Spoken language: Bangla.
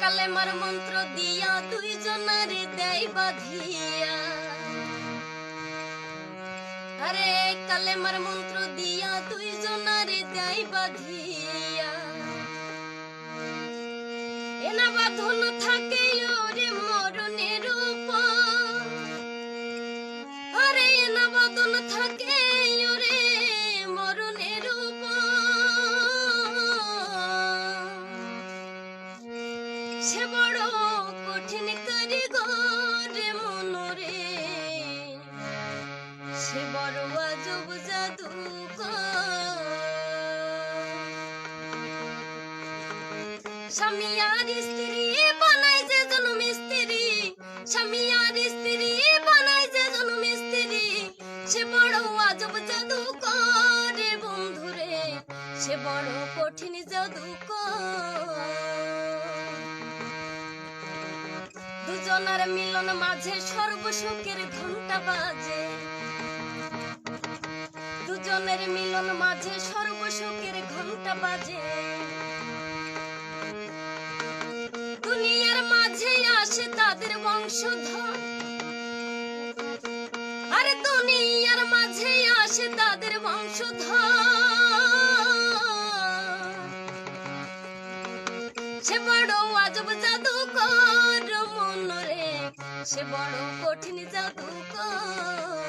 কালেমার মন্ত্র দিয়া দুইজনারে দেয় বাঁধিয়া। আরে কালেমার মন্ত্র দিয়া দুইজনারে দেয় বাঁধিয়া। এনা বাঁধন থাকে ওরে মরণের উপর। আরে এনা বাঁধন থাকে ওরে মরণের উপর। সে বড় কঠিন কারিগর মনরে, সে বড় আজব জাদুকর। স্বামী আর স্ত্রী বানায় যে জন্ম স্ত্রী, স্বামী আর স্ত্রী বানায় যে জন্ম স্ত্রী, সে বড় আজব জাদুকর বন্ধুরে, সে বড় কঠিন জাদুকর। দুজনের মিলন মাঝে সর্বসুখের ঘন্টা বাজে। দুজনের মিলন মাঝে সর্বসুখের ঘন্টা বাজে। দুনিয়ার মাঝে আসে তাদের বংশধর। আরে দুনিয়ার মাঝে আসে তাদের বংশধর। সে বড় আজব জাদুকর মনরে, সে বড় কঠিন জাদুকর।